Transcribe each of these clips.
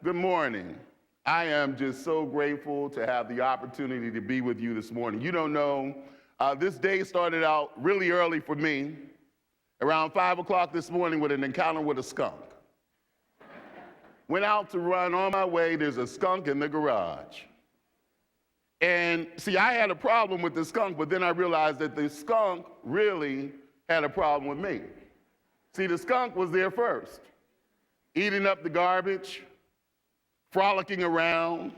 Good morning. I am just so grateful to have the opportunity to be with you this morning. You don't know, this day started out really early for me, around 5 o'clock this morning with an encounter with a skunk. Went out to run. On my way, there's a skunk in the garage. And see, I had a problem with the skunk, but then I realized that the skunk really had a problem with me. See, the skunk was there first, eating up the garbage, frolicking around,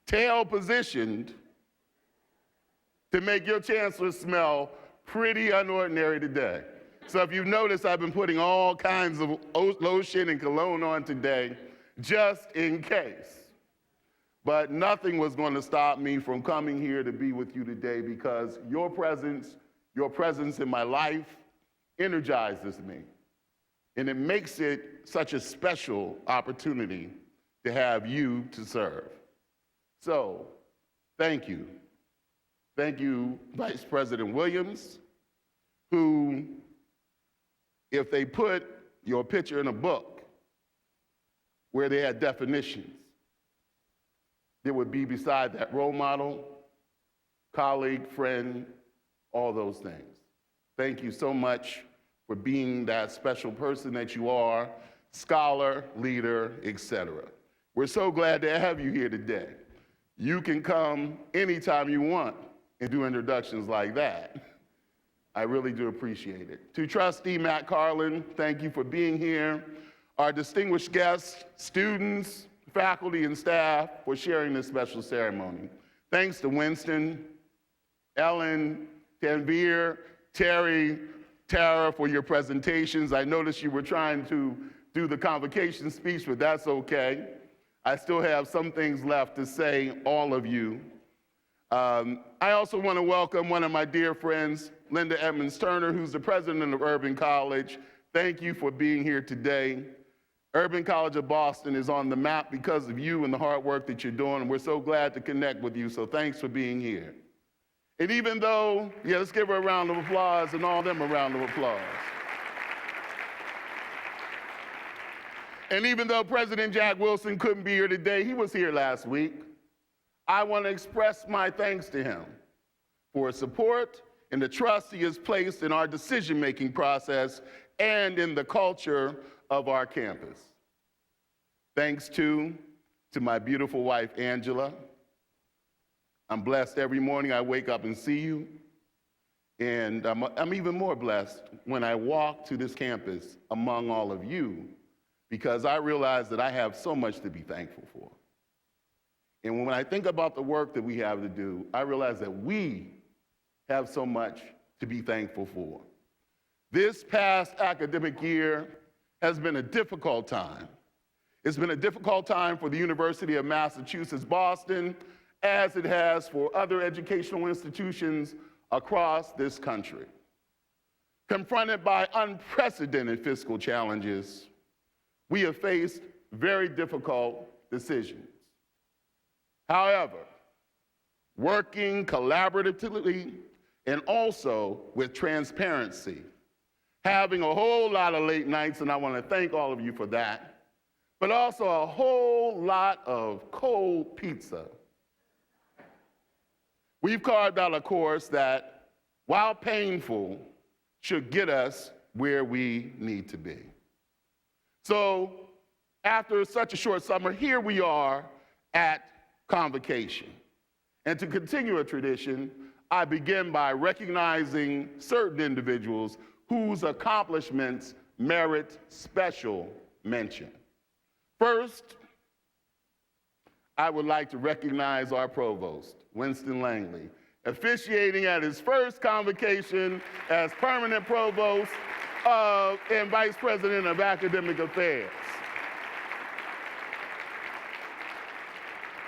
tail positioned to make your chancellor smell pretty unordinary today. So if you've noticed, I've been putting all kinds of lotion and cologne on today, just in case. But nothing was going to stop me from coming here to be with you today because your presence in my life energizes me. And it makes it such a special opportunity to have you to serve. So, thank you. Thank you, Vice President Williams, who, if they put your picture in a book where they had definitions, it would be beside that role model, colleague, friend, all those things. Thank you so much for being that special person that you are, scholar, leader, etc. We're so glad to have you here today. You can come anytime you want and do introductions like that. I really do appreciate it. To Trustee Matt Carlin, thank you for being here. Our distinguished guests, students, faculty, and staff for sharing this special ceremony. Thanks to Winston, Ellen, Tanvir, Terry, Tara for your presentations. I noticed you were trying to do the convocation speech, but that's okay. I still have some things left to say, all of you. I also want to welcome one of my dear friends, Linda Edmonds-Turner, who's the president of Urban College. Thank you for being here today. Urban College of Boston is on the map because of you and the hard work that you're doing, and we're so glad to connect with you, so thanks for being here. And even though, let's give her a round of applause and all of them a round of applause. And even though President Jack Wilson couldn't be here today, he was here last week, I want to express my thanks to him for his support and the trust he has placed in our decision-making process and in the culture of our campus. Thanks to my beautiful wife, Angela. I'm blessed every morning I wake up and see you. And I'm even more blessed when I walk to this campus among all of you because I realize that I have so much to be thankful for. And when I think about the work that we have to do, I realize that we have so much to be thankful for. This past academic year has been a difficult time. It's been a difficult time for the University of Massachusetts, Boston, as it has for other educational institutions across this country. Confronted by unprecedented fiscal challenges, we have faced very difficult decisions. However, working collaboratively and also with transparency, having a whole lot of late nights, and I want to thank all of you for that, but also a whole lot of cold pizza. We've carved out a course that, while painful, should get us where we need to be. So, after such a short summer, here we are at Convocation. And to continue a tradition, I begin by recognizing certain individuals whose accomplishments merit special mention. First, I would like to recognize our provost, Winston Langley, officiating at his first convocation as permanent provost and vice president of academic affairs.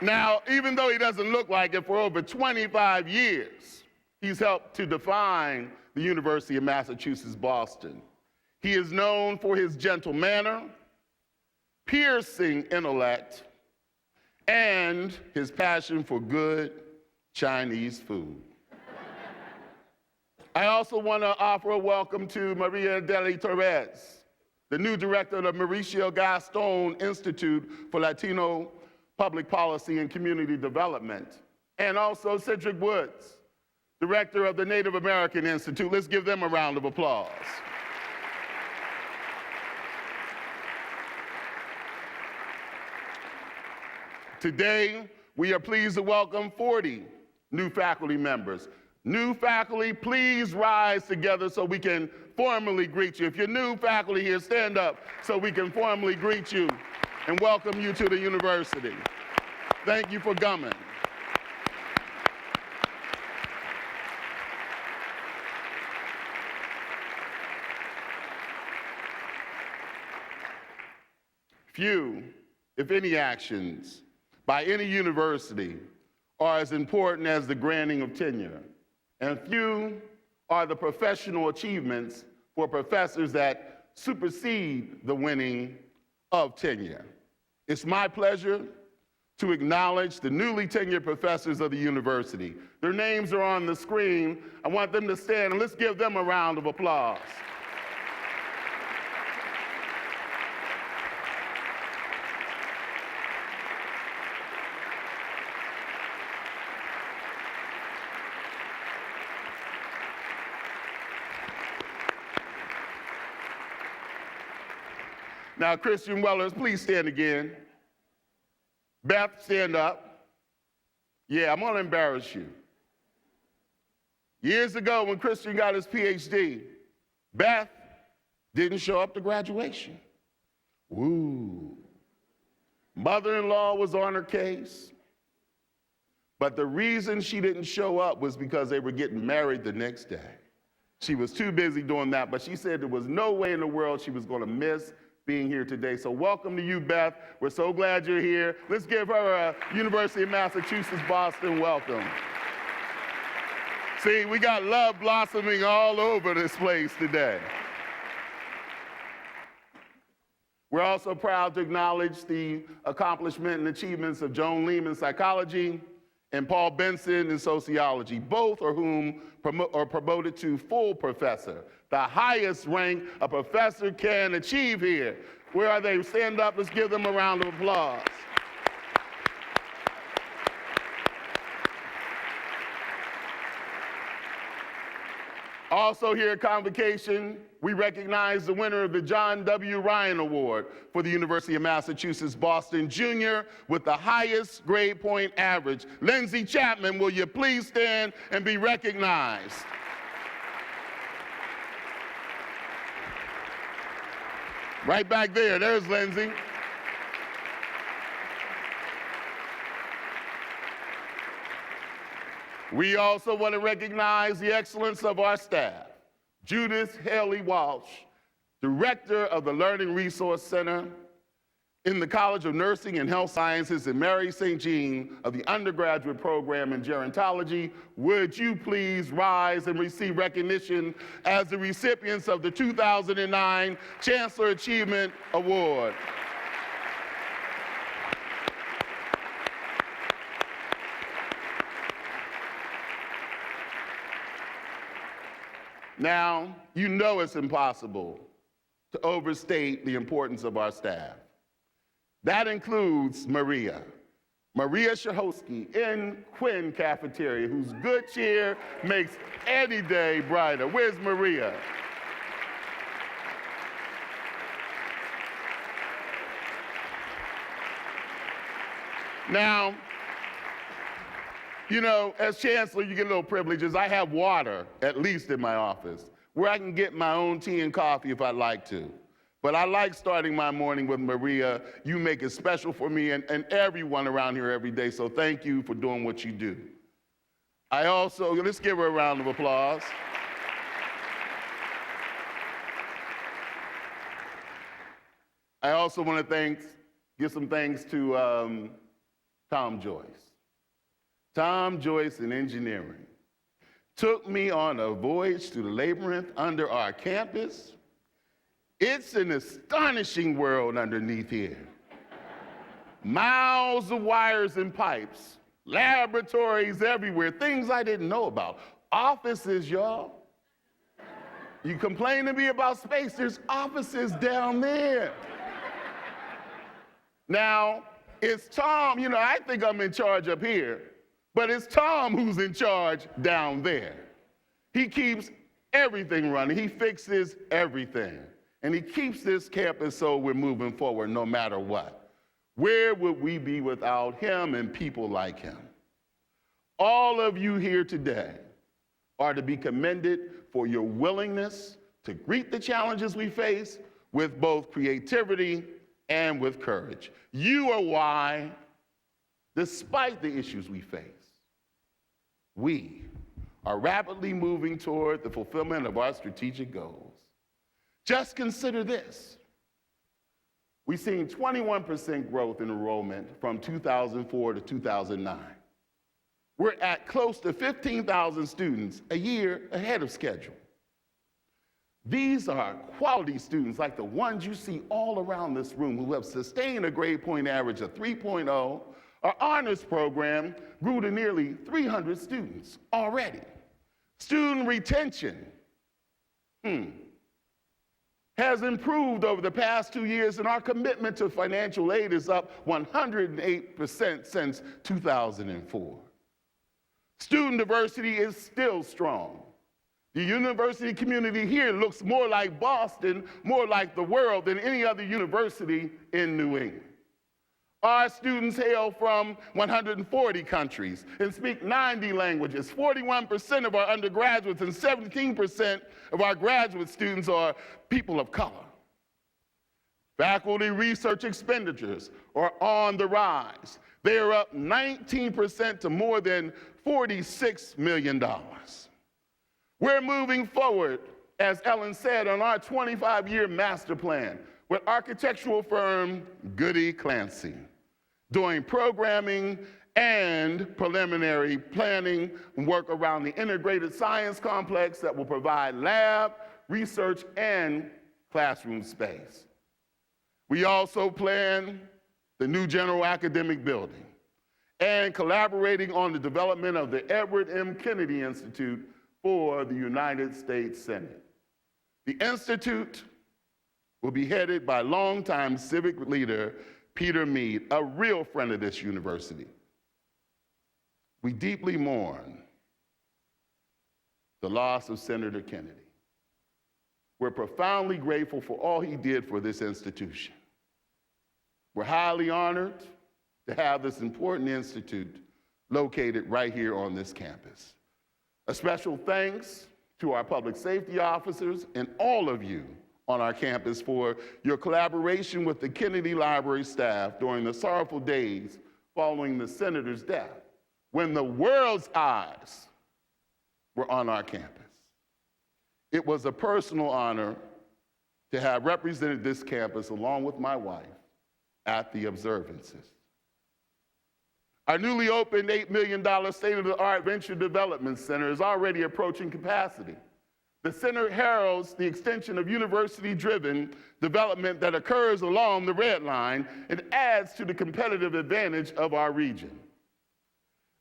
Now, even though he doesn't look like it, for over 25 years, he's helped to define the University of Massachusetts, Boston. He is known for his gentle manner, piercing intellect, and his passion for good Chinese food. I also want to offer a welcome to Maria Deli Torres, the new director of the Mauricio Gaston Institute for Latino Public Policy and Community Development, and also Cedric Woods, director of the Native American Institute. Let's give them a round of applause. Today, we are pleased to welcome 40 new faculty members. New faculty, please rise together so we can formally greet you. If you're new faculty here, stand up so we can formally greet you and welcome you to the university. Thank you for coming. Few, if any, actions by any university are as important as the granting of tenure, and few are the professional achievements for professors that supersede the winning of tenure. It's my pleasure to acknowledge the newly tenured professors of the university. Their names are on the screen. I want them to stand, and let's give them a round of applause. Now, Christian Wellers, please stand again. Beth, stand up. Yeah, I'm gonna embarrass you. Years ago, when Christian got his PhD, Beth didn't show up to graduation. Woo. Mother-in-law was on her case. But the reason she didn't show up was because they were getting married the next day. She was too busy doing that, but she said there was no way in the world she was gonna miss being here today. So welcome to you, Beth. We're so glad you're here. Let's give her a University of Massachusetts Boston welcome. See, we got love blossoming all over this place today. We're also proud to acknowledge the accomplishment and achievements of Joan Leem in psychology and Paul Benson in sociology, both of whom are promoted to full professor, the highest rank a professor can achieve here. Where are they? Stand up, let's give them a round of applause. Also here at Convocation, we recognize the winner of the John W. Ryan Award for the University of Massachusetts Boston Junior with the highest grade point average. Lindsey Chapman, will you please stand and be recognized? Right back there, there's Lindsey. We also want to recognize the excellence of our staff. Judith Haley Walsh, Director of the Learning Resource Center in the College of Nursing and Health Sciences, and Mary St. Jean of the undergraduate program in gerontology. Would you please rise and receive recognition as the recipients of the 2009 Chancellor Achievement Award. Now, you know it's impossible to overstate the importance of our staff. That includes Maria Shahosky in Quinn Cafeteria, whose good cheer makes any day brighter. Where's Maria? Now, you know, as chancellor, you get little privileges. I have water, at least in my office, where I can get my own tea and coffee if I'd like to. But I like starting my morning with Maria. You make it special for me and everyone around here every day, so thank you for doing what you do. I also, let's give her a round of applause. I also want to give some thanks to Tom Joyce. Tom Joyce in engineering took me on a voyage through the labyrinth under our campus. It's an astonishing world underneath here. Miles of wires and pipes, laboratories everywhere, things I didn't know about. Offices, y'all. You complain to me about space, there's offices down there. Now, it's Tom, I think I'm in charge up here, but it's Tom who's in charge down there. He keeps everything running, he fixes everything. And he keeps this campus so we're moving forward no matter what. Where would we be without him and people like him? All of you here today are to be commended for your willingness to greet the challenges we face with both creativity and with courage. You are why, despite the issues we face, we are rapidly moving toward the fulfillment of our strategic goals. Just consider this. We've seen 21% growth in enrollment from 2004 to 2009. We're at close to 15,000 students a year ahead of schedule. These are quality students like the ones you see all around this room who have sustained a grade point average of 3.0. Our honors program grew to nearly 300 students already. Student retention has improved over the past 2 years, and our commitment to financial aid is up 108% since 2004. Student diversity is still strong. The university community here looks more like Boston, more like the world than any other university in New England. Our students hail from 140 countries and speak 90 languages. 41% of our undergraduates and 17% of our graduate students are people of color. Faculty research expenditures are on the rise. They are up 19% to more than $46 million. We're moving forward, as Ellen said, on our 25-year master plan with architectural firm Goody Clancy, doing programming and preliminary planning work around the integrated science complex that will provide lab, research, and classroom space. We also plan the new General Academic Building and collaborating on the development of the Edward M. Kennedy Institute for the United States Senate. The Institute will be headed by longtime civic leader Peter Mead, a real friend of this university. We deeply mourn the loss of Senator Kennedy. We're profoundly grateful for all he did for this institution. We're highly honored to have this important institute located right here on this campus. A special thanks to our public safety officers and all of you on our campus for your collaboration with the Kennedy Library staff during the sorrowful days following the senator's death, when the world's eyes were on our campus. It was a personal honor to have represented this campus along with my wife at the observances. Our newly opened $8 million state-of-the-art venture development center is already approaching capacity. The center heralds the extension of university-driven development that occurs along the Red Line and adds to the competitive advantage of our region.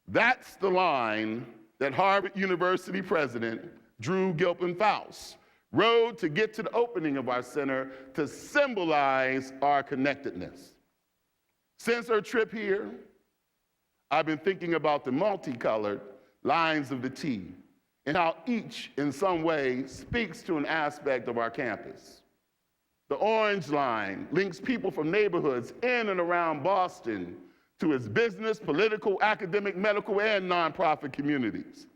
That's the line that Harvard University President Drew Gilpin Faust rode to get to the opening of our center to symbolize our connectedness. Since her trip here, I've been thinking about the multicolored lines of the T and how each, in some way, speaks to an aspect of our campus. The orange line links people from neighborhoods in and around Boston to its business, political, academic, medical, and nonprofit communities.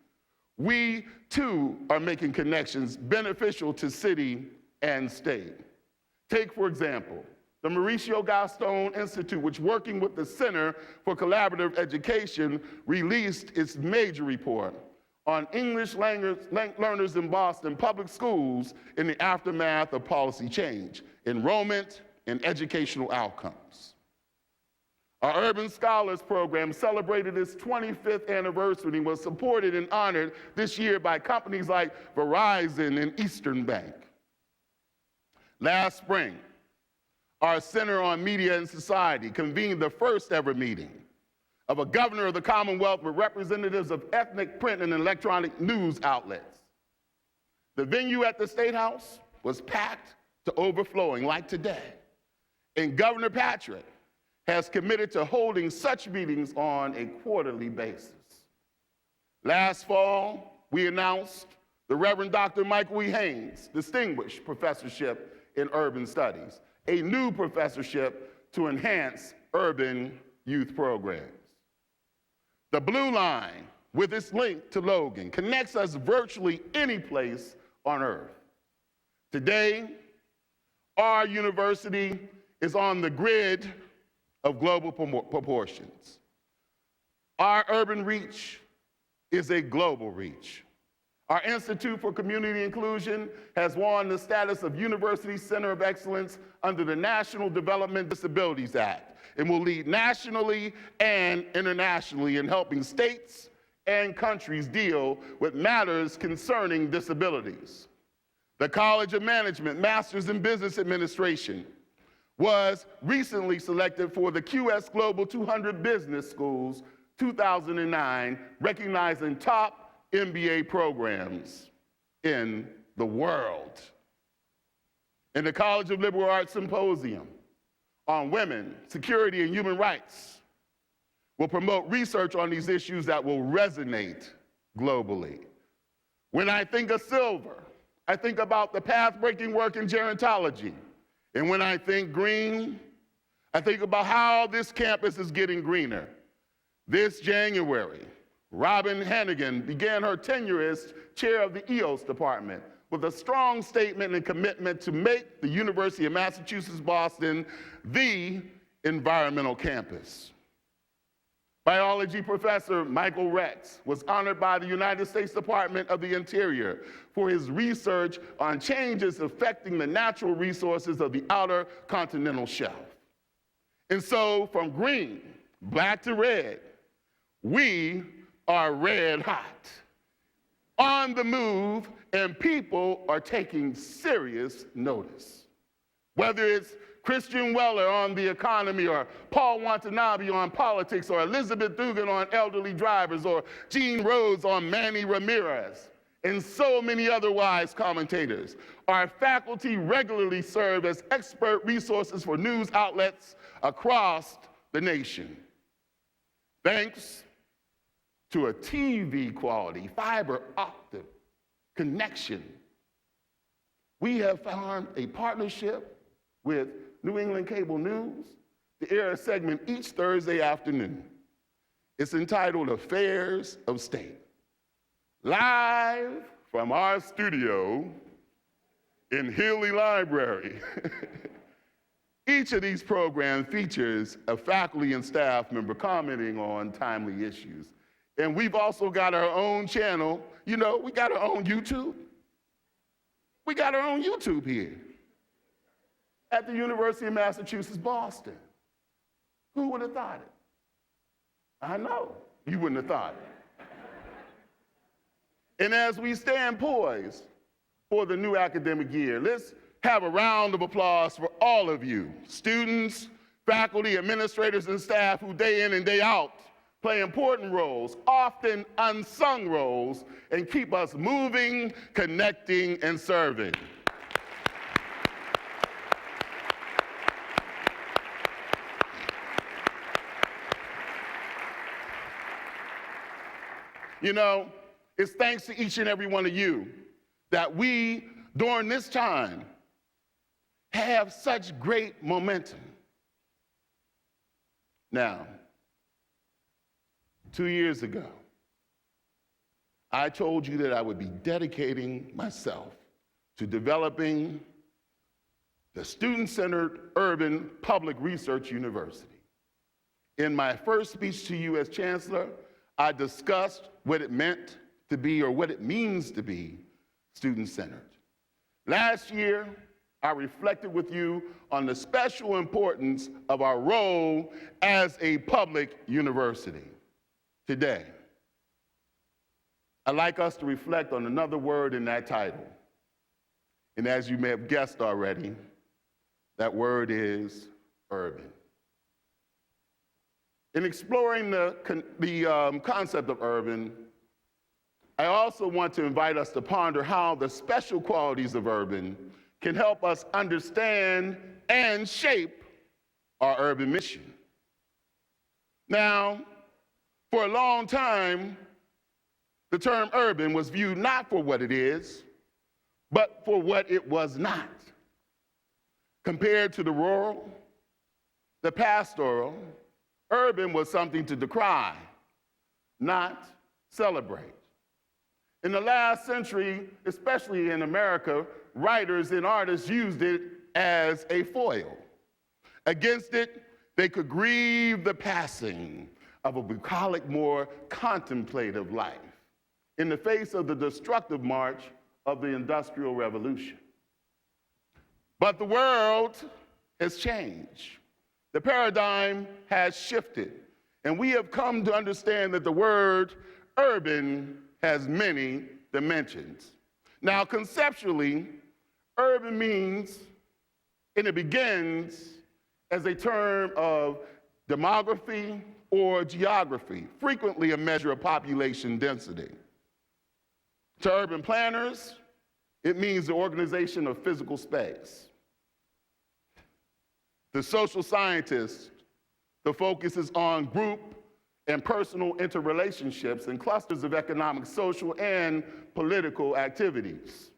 We, too, are making connections beneficial to city and state. Take, for example, the Mauricio Gaston Institute, which, working with the Center for Collaborative Education, released its major report on English learners in Boston public schools in the aftermath of policy change, enrollment, and educational outcomes. Our Urban Scholars Program celebrated its 25th anniversary and was supported and honored this year by companies like Verizon and Eastern Bank. Last spring, our Center on Media and Society convened the first ever meeting of a governor of the Commonwealth with representatives of ethnic print and electronic news outlets. The venue at the State House was packed to overflowing like today. And Governor Patrick has committed to holding such meetings on a quarterly basis. Last fall, we announced the Reverend Dr. Michael E. Haynes Distinguished Professorship in Urban Studies, a new professorship to enhance urban youth programs. The Blue Line, with its link to Logan, connects us virtually any place on earth. Today, our university is on the grid of global proportions. Our urban reach is a global reach. Our Institute for Community Inclusion has won the status of University Center of Excellence under the National Development Disabilities Act and will lead nationally and internationally in helping states and countries deal with matters concerning disabilities. The College of Management, Masters in Business Administration, was recently selected for the QS Global 200 Business Schools 2009, recognizing top MBA programs in the world. And the College of Liberal Arts Symposium on Women, Security, and Human Rights will promote research on these issues that will resonate globally. When I think of silver, I think about the path-breaking work in gerontology. And when I think green, I think about how this campus is getting greener. This January, Robin Hannigan began her tenure as chair of the EOS department with a strong statement and commitment to make the University of Massachusetts Boston the environmental campus. Biology professor Michael Rex was honored by the United States Department of the Interior for his research on changes affecting the natural resources of the outer continental shelf. And so from green, black to red, we are red hot, on the move, and people are taking serious notice. Whether it's Christian Weller on the economy, or Paul Watanabe on politics, or Elizabeth Dugan on elderly drivers, or Gene Rhodes on Manny Ramirez, and so many other wise commentators. Our faculty regularly serve as expert resources for news outlets across the nation. Thanks to a TV quality fiber optic connection, we have formed a partnership with New England Cable News to air a segment each Thursday afternoon. It's entitled Affairs of State. Live from our studio in Healy Library. Each of these programs features a faculty and staff member commenting on timely issues. And we've also got our own channel. You know, we got our own YouTube. We got our own YouTube here at the University of Massachusetts, Boston. Who would have thought it? I know, you wouldn't have thought it. And as we stand poised for the new academic year, let's have a round of applause for all of you, students, faculty, administrators, and staff who day in and day out play important roles, often unsung roles, and keep us moving, connecting, and serving. You know, it's thanks to each and every one of you that we, during this time, have such great momentum. Now, 2 years ago, I told you that I would be dedicating myself to developing the student-centered urban public research university. In my first speech to you as chancellor, I discussed what it meant to be, or what it means to be, student-centered. Last year, I reflected with you on the special importance of our role as a public university. Today, I'd like us to reflect on another word in that title. And as you may have guessed already, that word is urban. In exploring the concept of urban, I also want to invite us to ponder how the special qualities of urban can help us understand and shape our urban mission. Now, for a long time, the term urban was viewed not for what it is, but for what it was not. Compared to the rural, the pastoral, urban was something to decry, not celebrate. In the last century, especially in America, writers and artists used it as a foil. Against it, they could grieve the passing of a bucolic, more contemplative life in the face of the destructive march of the Industrial Revolution. But the world has changed. The paradigm has shifted, and we have come to understand that the word urban has many dimensions. Now, conceptually, urban means, and it begins as a term of demography or geography, frequently a measure of population density. To urban planners, it means the organization of physical space. To social scientists, the focus is on group and personal interrelationships and clusters of economic, social, and political activities.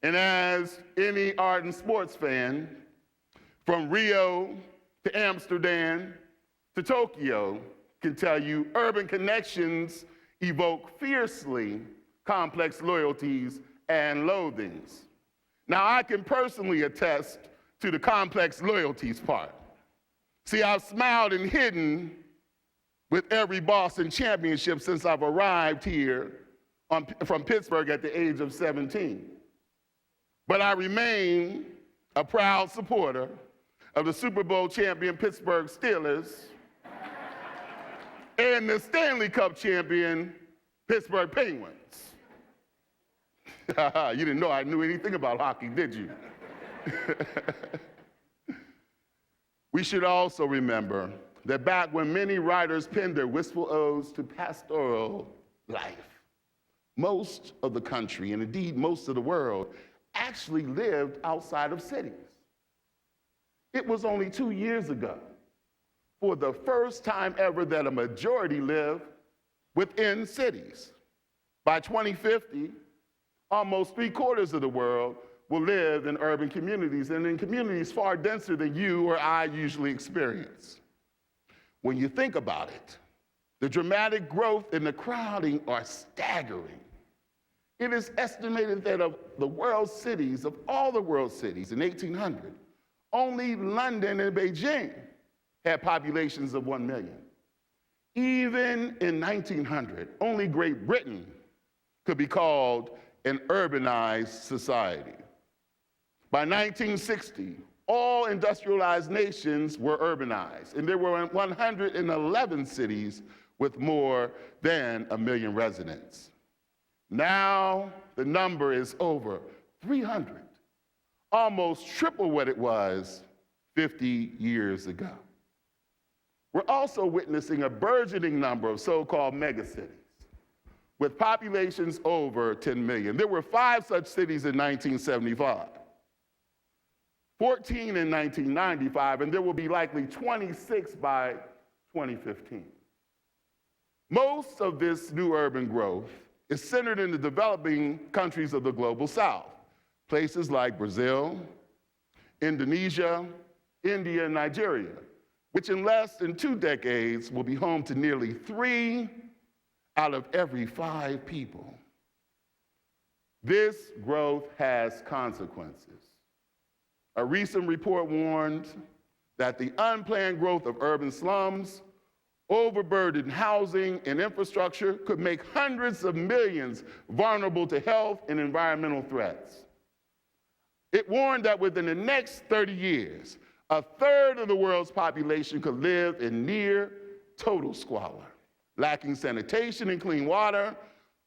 And as any art and sports fan, from Rio to Amsterdam to Tokyo can tell you, urban connections evoke fiercely complex loyalties and loathings. Now, I can personally attest to the complex loyalties part. See, I've smiled and hidden with every Boston championship since I've arrived here from Pittsburgh at the age of 17. But I remain a proud supporter of the Super Bowl champion Pittsburgh Steelers and the Stanley Cup champion Pittsburgh Penguins. You didn't know I knew anything about hockey, did you? We should also remember that back when many writers penned their wistful odes to pastoral life, most of the country, and indeed most of the world, actually lived outside of cities. It was only 2 years ago, for the first time ever, that a majority lived within cities. By 2050, almost 3/4 of the world will live in urban communities, and in communities far denser than you or I usually experience. When you think about it, the dramatic growth and the crowding are staggering. It is estimated that of the world's cities, of all the world's cities in 1800, only London and Beijing had populations of 1 million. Even in 1900, only Great Britain could be called an urbanized society. By 1960, all industrialized nations were urbanized, and there were 111 cities with more than 1 million residents. Now, the number is over 300, almost triple what it was 50 years ago. We're also witnessing a burgeoning number of so-called megacities, with populations over 10 million. There were 5 such cities in 1975. 14 in 1995, and there will be likely 26 by 2015. Most of this new urban growth is centered in the developing countries of the global south, places like Brazil, Indonesia, India, and Nigeria, which in less than 2 decades will be home to nearly 3 out of every 5 people. This growth has consequences. A recent report warned that the unplanned growth of urban slums, overburdened housing and infrastructure could make hundreds of millions vulnerable to health and environmental threats. It warned that within the next 30 years, 1/3 of the world's population could live in near total squalor, lacking sanitation and clean water,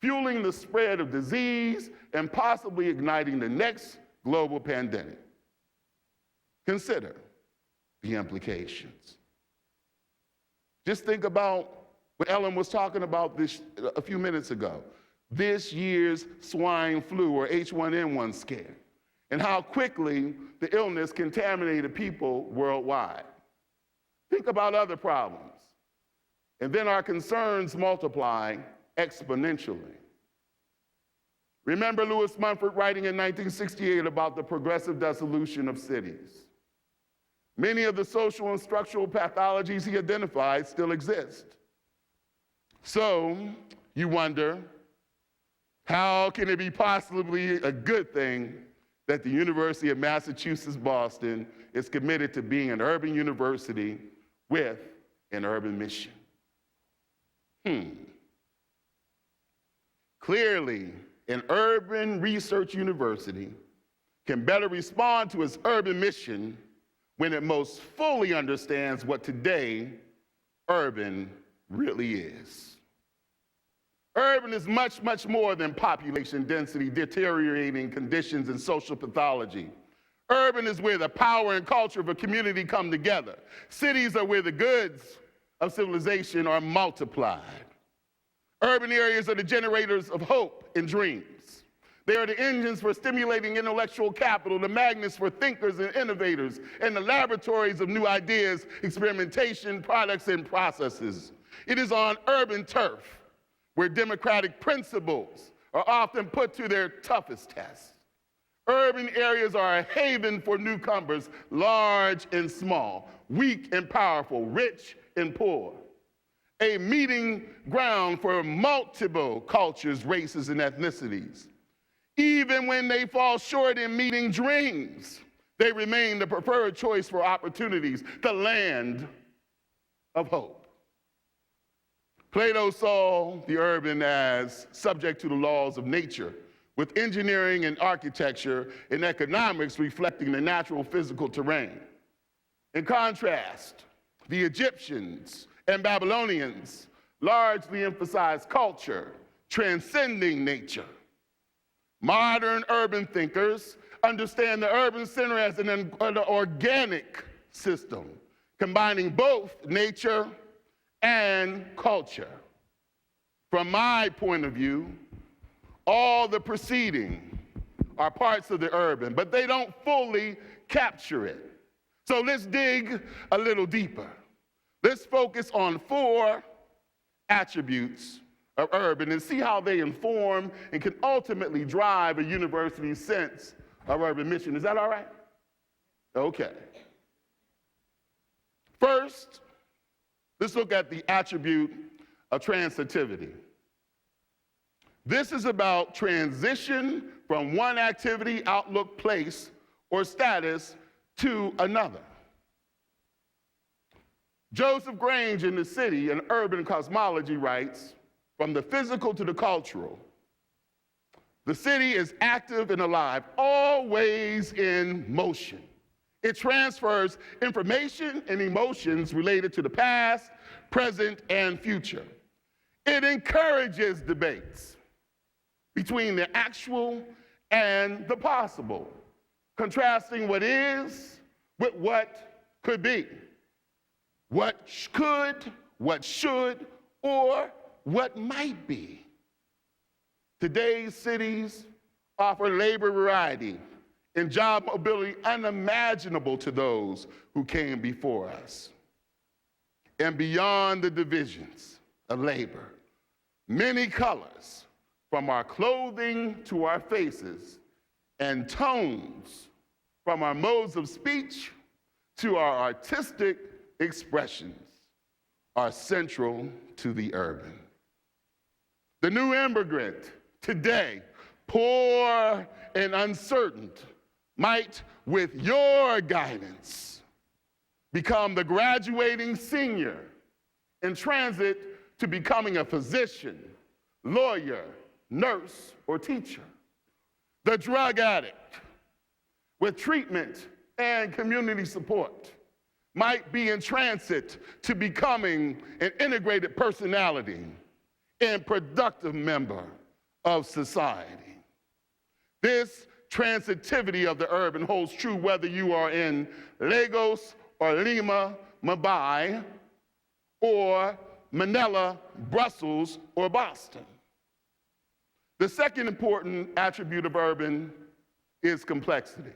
fueling the spread of disease, and possibly igniting the next global pandemic. Consider the implications. Just think about what Ellen was talking about this a few minutes ago. this year's swine flu or H1N1 scare, and how quickly the illness contaminated people worldwide. Think about other problems, and then our concerns multiply exponentially. Remember Lewis Mumford writing in 1968 about the progressive dissolution of cities. Many of the social and structural pathologies he identified still exist. So you wonder, how can it be possibly a good thing that the University of Massachusetts, Boston is committed to being an urban university with an urban mission? Clearly, an urban research university can better respond to its urban mission when it most fully understands what today urban really is. Urban is much, much more than population density, deteriorating conditions, and social pathology. Urban is where the power and culture of a community come together. Cities are where the goods of civilization are multiplied. Urban areas are the generators of hope and dreams. They are the engines for stimulating intellectual capital, the magnets for thinkers and innovators, and the laboratories of new ideas, experimentation, products, and processes. It is on urban turf where democratic principles are often put to their toughest test. Urban areas are a haven for newcomers, large and small, weak and powerful, rich and poor. A meeting ground for multiple cultures, races, and ethnicities. Even when they fall short in meeting dreams, they remain the preferred choice for opportunities, the land of hope. Plato saw the urban as subject to the laws of nature, with engineering and architecture and economics reflecting the natural physical terrain. In contrast, the Egyptians and Babylonians largely emphasized culture, transcending nature. Modern urban thinkers understand the urban center as an organic system, combining both nature and culture. From my point of view, all the preceding are parts of the urban, but they don't fully capture it. So let's dig a little deeper. Let's focus on 4 attributes of urban and see how they inform and can ultimately drive a university's sense of urban mission. Is that all right? Okay. First, let's look at the attribute of transitivity. This is about transition from one activity, outlook, place, or status to another. Joseph Grange in The City, an urban cosmology, writes, from the physical to the cultural, the city is active and alive, always in motion. It transfers information and emotions related to the past, present, and future. It encourages debates between the actual and the possible, contrasting what is with what could be, what could, what should, or what might be. Today's cities offer labor variety and job mobility unimaginable to those who came before us. And beyond the divisions of labor, many colors, from our clothing to our faces, and tones, from our modes of speech to our artistic expressions, are central to the urban. The new immigrant today, poor and uncertain, might, with your guidance, become the graduating senior in transit to becoming a physician, lawyer, nurse, or teacher. The drug addict, with treatment and community support, might be in transit to becoming an integrated personality and productive member of society. This transitivity of the urban holds true whether you are in Lagos or Lima, Mumbai, or Manila, Brussels, or Boston. The second important attribute of urban is complexity.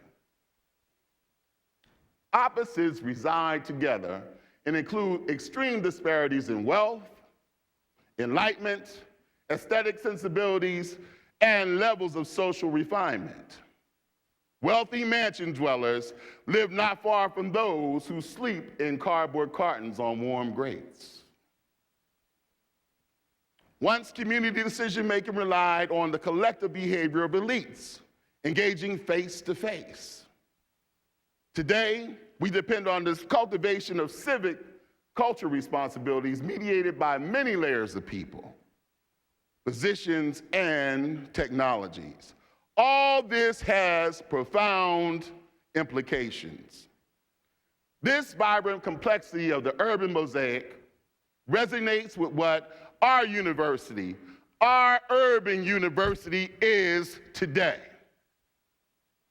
Opposites reside together and include extreme disparities in wealth, enlightenment, aesthetic sensibilities, and levels of social refinement. Wealthy mansion dwellers live not far from those who sleep in cardboard cartons on warm grates. Once community decision-making relied on the collective behavior of elites, engaging face-to-face. Today, we depend on this cultivation of civic culture responsibilities mediated by many layers of people, positions, and technologies. All this has profound implications. This vibrant complexity of the urban mosaic resonates with what our urban university is today.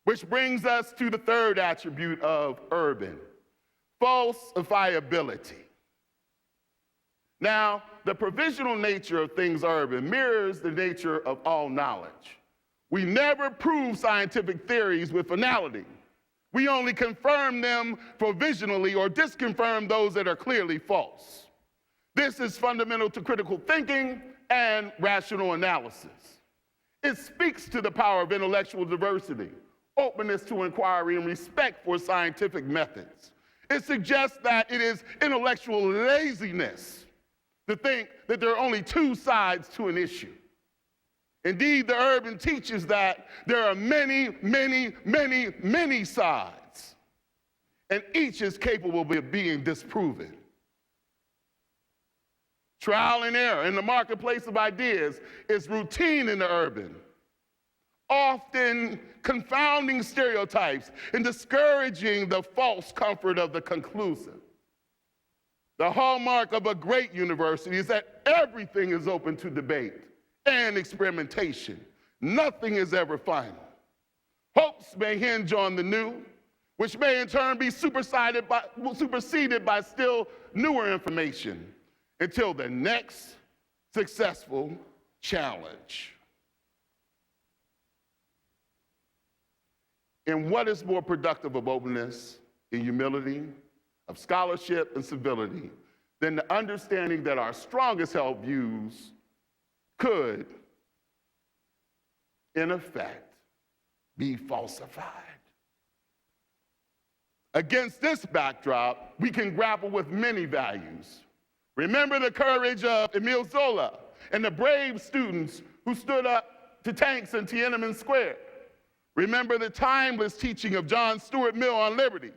Which brings us to the third attribute of urban, falsifiability. Now, the provisional nature of things urban mirrors the nature of all knowledge. We never prove scientific theories with finality. We only confirm them provisionally or disconfirm those that are clearly false. This is fundamental to critical thinking and rational analysis. It speaks to the power of intellectual diversity, openness to inquiry, and respect for scientific methods. It suggests that it is intellectual laziness to think that there are only two sides to an issue. Indeed, the urban teaches that there are many, many, many, many sides, and each is capable of being disproven. Trial and error in the marketplace of ideas is routine in the urban, often confounding stereotypes and discouraging the false comfort of the conclusive. The hallmark of a great university is that everything is open to debate and experimentation. Nothing is ever final. Hopes may hinge on the new, which may in turn be superseded by still newer information until the next successful challenge. And what is more productive of openness and humility, of scholarship and civility, than the understanding that our strongest held views could, in effect, be falsified. Against this backdrop, we can grapple with many values. Remember the courage of Emile Zola and the brave students who stood up to tanks in Tiananmen Square. Remember the timeless teaching of John Stuart Mill on liberty.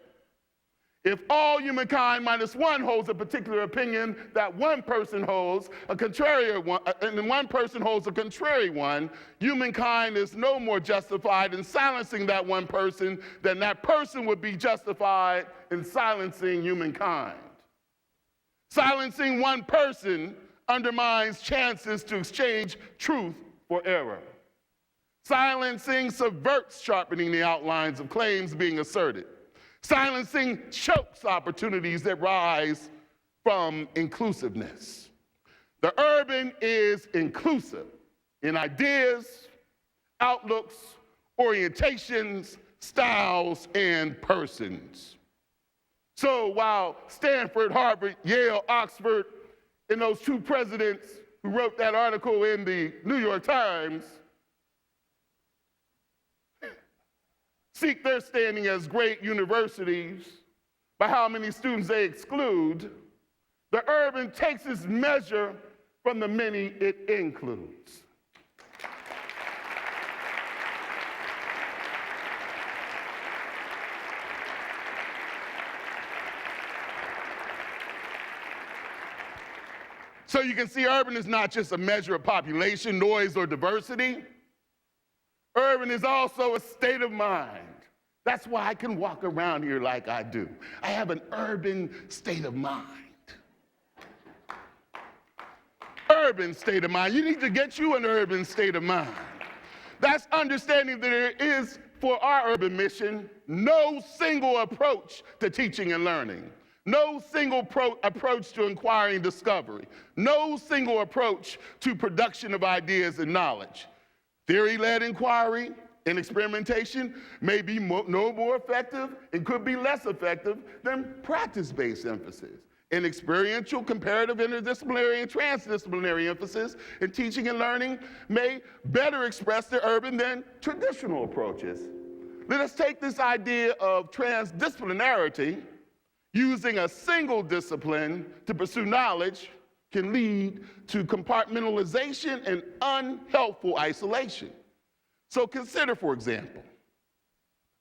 If all humankind minus one holds a particular opinion that one person holds a contrary one, and one person holds a contrary one, humankind is no more justified in silencing that one person than that person would be justified in silencing humankind. Silencing one person undermines chances to exchange truth for error. Silencing subverts sharpening the outlines of claims being asserted. Silencing chokes opportunities that rise from inclusiveness. The urban is inclusive in ideas, outlooks, orientations, styles, and persons. So while Stanford, Harvard, Yale, Oxford, and those two presidents who wrote that article in the New York Times seek their standing as great universities by how many students they exclude, the urban takes its measure from the many it includes. So you can see urban is not just a measure of population, noise, or diversity. Urban is also a state of mind. That's why I can walk around here like I do. I have an urban state of mind. Urban state of mind. You need to get you an urban state of mind. That's understanding that there is, for our urban mission, no single approach to teaching and learning. No single approach to inquiry and discovery. No single approach to production of ideas and knowledge. Theory-led inquiry and experimentation may be no more effective and could be less effective than practice-based emphasis. An experiential, comparative, interdisciplinary, and transdisciplinary emphasis in teaching and learning may better express the urban than traditional approaches. Let us take this idea of transdisciplinarity. Using a single discipline to pursue knowledge can lead to compartmentalization and unhelpful isolation. So consider, for example,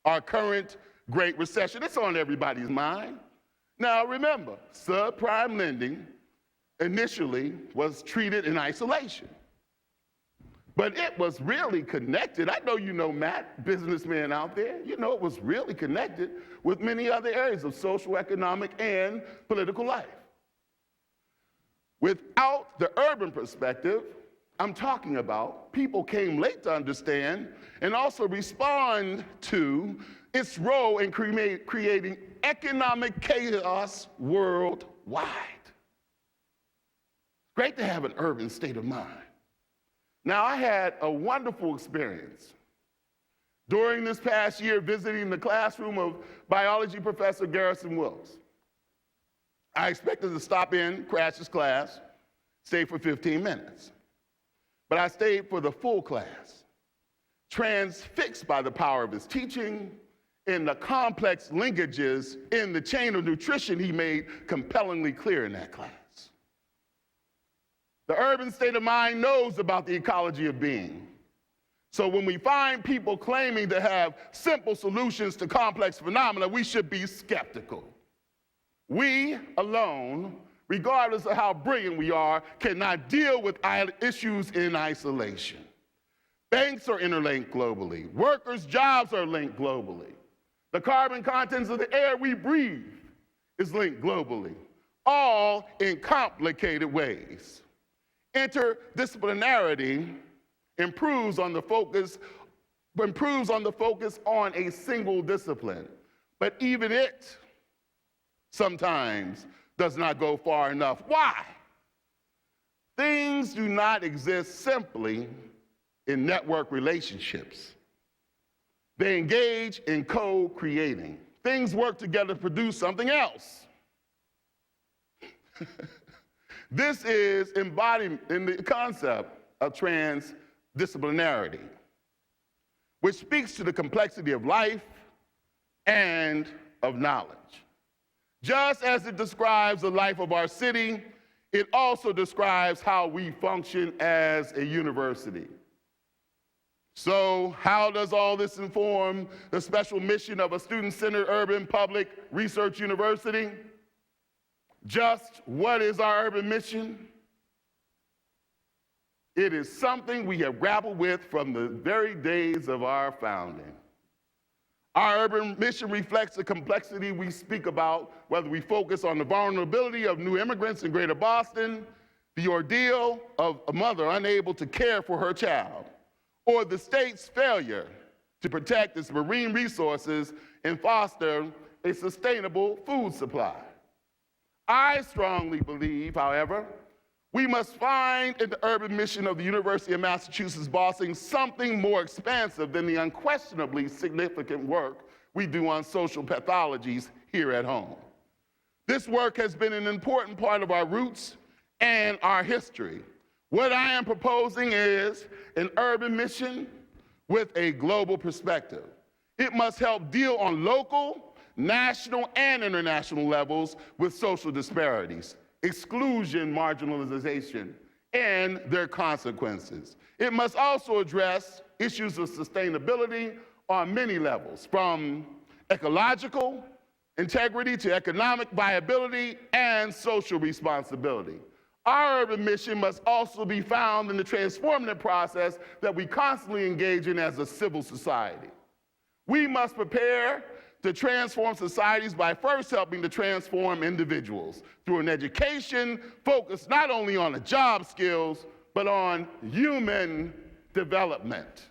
our current Great Recession. It's on everybody's mind. Now remember, subprime lending initially was treated in isolation, but it was really connected. I know you know Matt, businessman out there, you know it was really connected with many other areas of social, economic, and political life. Without the urban perspective, I'm talking about, people came late to understand and also respond to its role in creating economic chaos worldwide. Great to have an urban state of mind. Now, I had a wonderful experience during this past year visiting the classroom of biology professor Garrison Wilkes. I expected to stop in, crash his class, stay for 15 minutes. But I stayed for the full class, transfixed by the power of his teaching and the complex linkages in the chain of nutrition he made compellingly clear in that class. The urban state of mind knows about the ecology of being. So when we find people claiming to have simple solutions to complex phenomena, we should be skeptical. We alone, regardless of how brilliant we are, cannot deal with issues in isolation. Banks are interlinked globally. Workers' jobs are linked globally. The carbon contents of the air we breathe is linked globally, all in complicated ways. Interdisciplinarity improves on the focus on a single discipline, but even it sometimes does not go far enough. Why? Things do not exist simply in network relationships. They engage in co-creating. Things work together to produce something else. This is embodied in the concept of transdisciplinarity, which speaks to the complexity of life and of knowledge. Just as it describes the life of our city, it also describes how we function as a university. So how does all this inform the special mission of a student-centered urban public research university? Just what is our urban mission? It is something we have grappled with from the very days of our founding. Our urban mission reflects the complexity we speak about, whether we focus on the vulnerability of new immigrants in Greater Boston, the ordeal of a mother unable to care for her child, or the state's failure to protect its marine resources and foster a sustainable food supply. I strongly believe, however, we must find in the urban mission of the University of Massachusetts Boston something more expansive than the unquestionably significant work we do on social pathologies here at home. This work has been an important part of our roots and our history. What I am proposing is an urban mission with a global perspective. It must help deal on local, national, and international levels with social disparities, exclusion, marginalization, and their consequences. It must also address issues of sustainability on many levels, from ecological integrity to economic viability and social responsibility. Our urban mission must also be found in the transformative process that we constantly engage in as a civil society. We must prepare to transform societies by first helping to transform individuals through an education focused not only on the job skills, but on human development.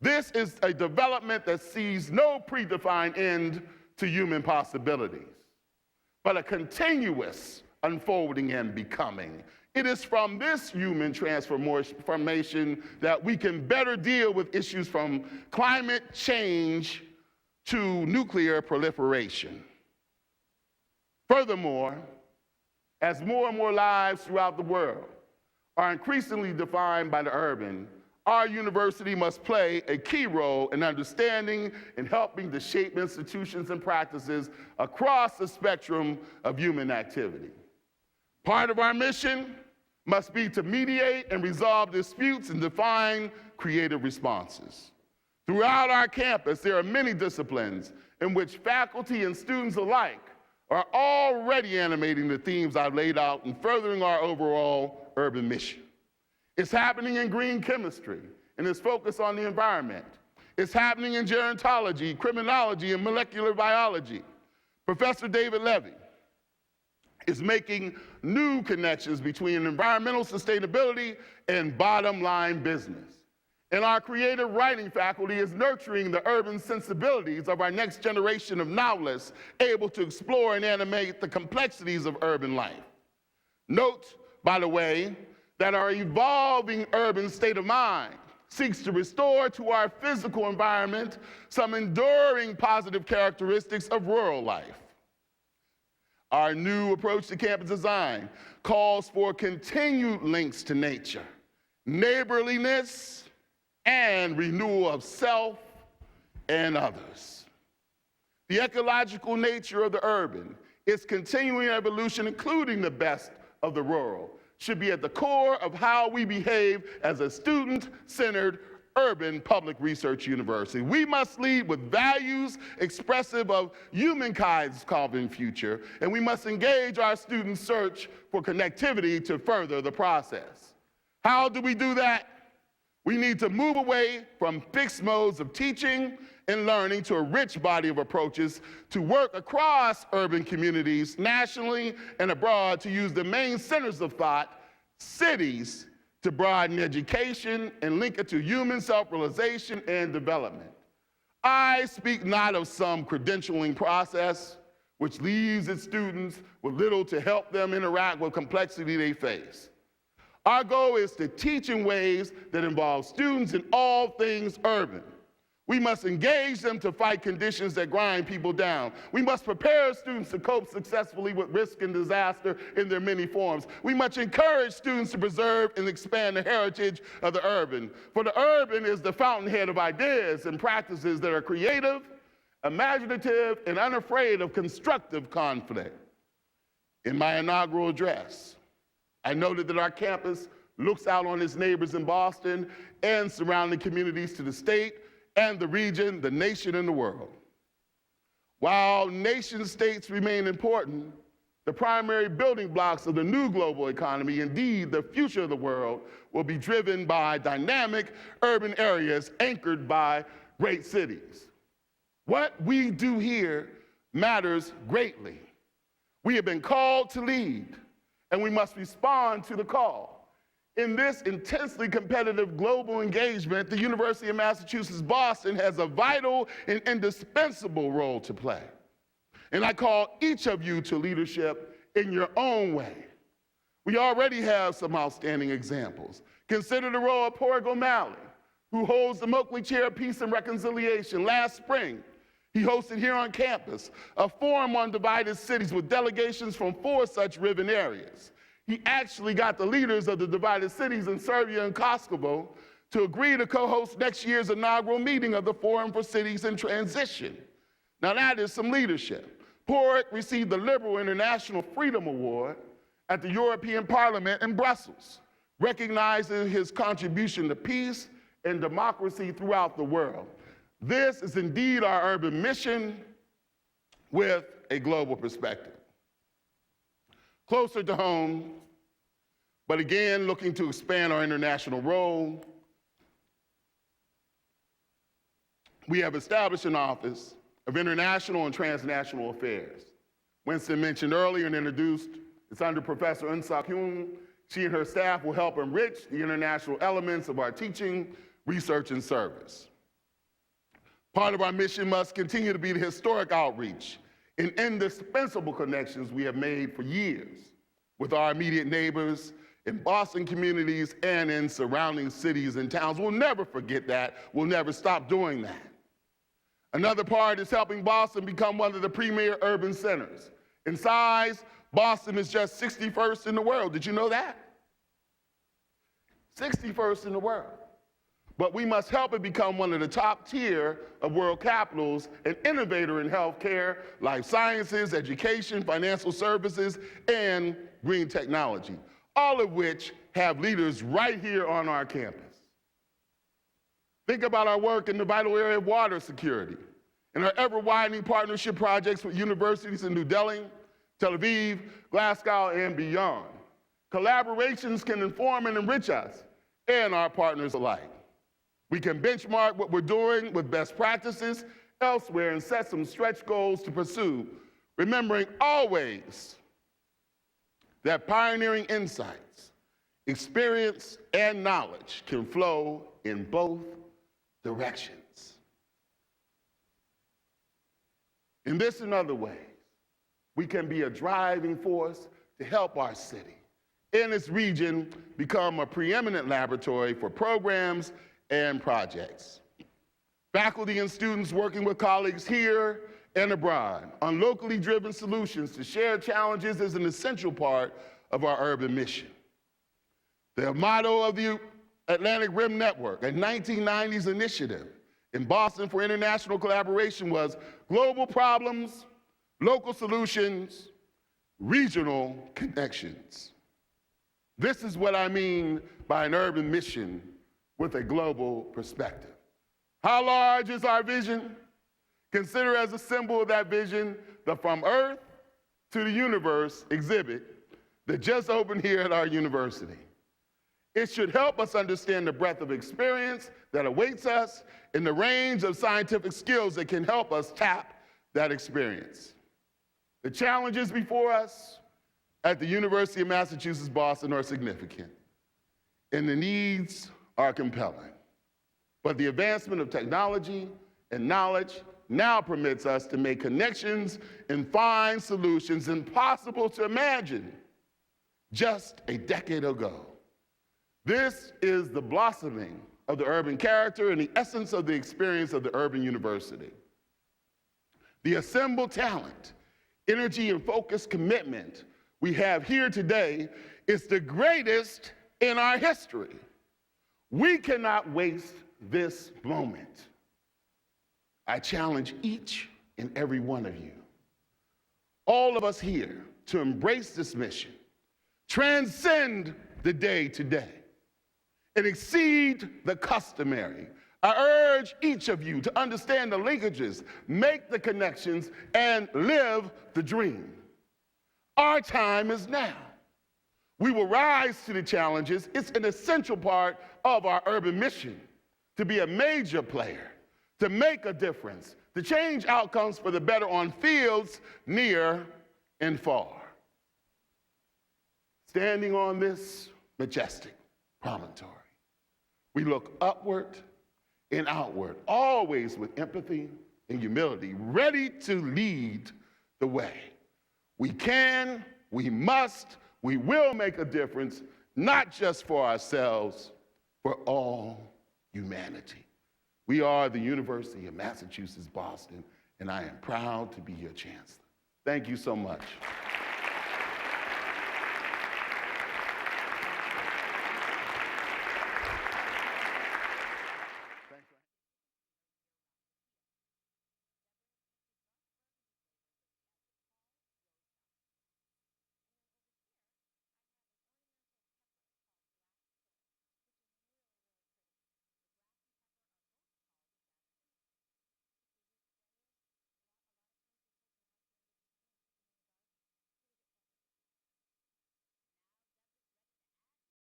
This is a development that sees no predefined end to human possibilities, but a continuous unfolding and becoming. It is from this human transformation that we can better deal with issues from climate change to nuclear proliferation. Furthermore, as more and more lives throughout the world are increasingly defined by the urban, our university must play a key role in understanding and helping to shape institutions and practices across the spectrum of human activity. Part of our mission must be to mediate and resolve disputes and define creative responses. Throughout our campus, there are many disciplines in which faculty and students alike are already animating the themes I've laid out and furthering our overall urban mission. It's happening in green chemistry and its focus on the environment. It's happening in gerontology, criminology, and molecular biology. Professor David Levy is making new connections between environmental sustainability and bottom line business. And our creative writing faculty is nurturing the urban sensibilities of our next generation of novelists able to explore and animate the complexities of urban life. Note, by the way, that our evolving urban state of mind seeks to restore to our physical environment some enduring positive characteristics of rural life. Our new approach to campus design calls for continued links to nature, neighborliness, and renewal of self and others. The ecological nature of the urban, its continuing evolution, including the best of the rural, should be at the core of how we behave as a student-centered urban public research university. We must lead with values expressive of humankind's common future, and we must engage our students' search for connectivity to further the process. How do we do that? We need to move away from fixed modes of teaching and learning to a rich body of approaches to work across urban communities nationally and abroad to use the main centers of thought, cities, to broaden education and link it to human self-realization and development. I speak not of some credentialing process which leaves its students with little to help them interact with complexity they face. Our goal is to teach in ways that involve students in all things urban. We must engage them to fight conditions that grind people down. We must prepare students to cope successfully with risk and disaster in their many forms. We must encourage students to preserve and expand the heritage of the urban. For the urban is the fountainhead of ideas and practices that are creative, imaginative, and unafraid of constructive conflict. In my inaugural address, I noted that our campus looks out on its neighbors in Boston and surrounding communities to the state and the region, the nation, and the world. While nation states remain important, the primary building blocks of the new global economy, indeed the future of the world, will be driven by dynamic urban areas anchored by great cities. What we do here matters greatly. We have been called to lead, and we must respond to the call. In this intensely competitive global engagement, the University of Massachusetts Boston has a vital and indispensable role to play. And I call each of you to leadership in your own way. We already have some outstanding examples. Consider the role of Porg O'Malley, who holds the Motley Chair of Peace and Reconciliation. Last spring, he hosted here on campus a forum on divided cities with delegations from 4 such riven areas. He actually got the leaders of the divided cities in Serbia and Kosovo to agree to co-host next year's inaugural meeting of the Forum for Cities in Transition. Now that is some leadership. Porg received the Liberal International Freedom Award at the European Parliament in Brussels, recognizing his contribution to peace and democracy throughout the world. This is indeed our urban mission with a global perspective. Closer to home, but again, looking to expand our international role, we have established an Office of International and Transnational Affairs. Winston mentioned earlier and introduced, it's under Professor Eun Hyun. She and her staff will help enrich the international elements of our teaching, research, and service. Part of our mission must continue to be the historic outreach and indispensable connections we have made for years with our immediate neighbors in Boston communities and in surrounding cities and towns. We'll never forget that. We'll never stop doing that. Another part is helping Boston become one of the premier urban centers. In size, Boston is just 61st in the world. Did you know that? 61st in the world. But we must help it become one of the top tier of world capitals, an innovator in healthcare, life sciences, education, financial services, and green technology, all of which have leaders right here on our campus. Think about our work in the vital area of water security and our ever-widening partnership projects with universities in New Delhi, Tel Aviv, Glasgow, and beyond. Collaborations can inform and enrich us and our partners alike. We can benchmark what we're doing with best practices elsewhere and set some stretch goals to pursue, remembering always that pioneering insights, experience, and knowledge can flow in both directions. In this and other ways, we can be a driving force to help our city and its region become a preeminent laboratory for programs and projects. Faculty and students working with colleagues here and abroad on locally driven solutions to shared challenges is an essential part of our urban mission. The motto of the Atlantic Rim Network, a 1990s initiative in Boston for international collaboration, was global problems, local solutions, regional connections. This is what I mean by an urban mission with a global perspective. How large is our vision? Consider as a symbol of that vision the From Earth to the Universe exhibit that just opened here at our university. It should help us understand the breadth of experience that awaits us and the range of scientific skills that can help us tap that experience. The challenges before us at the University of Massachusetts, Boston are significant, and the needs are compelling. But the advancement of technology and knowledge now permits us to make connections and find solutions impossible to imagine just a decade ago. This is the blossoming of the urban character and the essence of the experience of the urban university. The assembled talent, energy, and focused commitment we have here today is the greatest in our history. We cannot waste this moment. I challenge each and every one of you, all of us here, to embrace this mission, transcend the day-to-day, and exceed the customary. I urge each of you to understand the linkages, make the connections, and live the dream. Our time is now. We will rise to the challenges. It's an essential part of our urban mission to be a major player, to make a difference, to change outcomes for the better on fields near and far. Standing on this majestic promontory, we look upward and outward, always with empathy and humility, ready to lead the way. We can, we must, we will make a difference, not just for ourselves, for all humanity. We are the University of Massachusetts, Boston, and I am proud to be your chancellor. Thank you so much.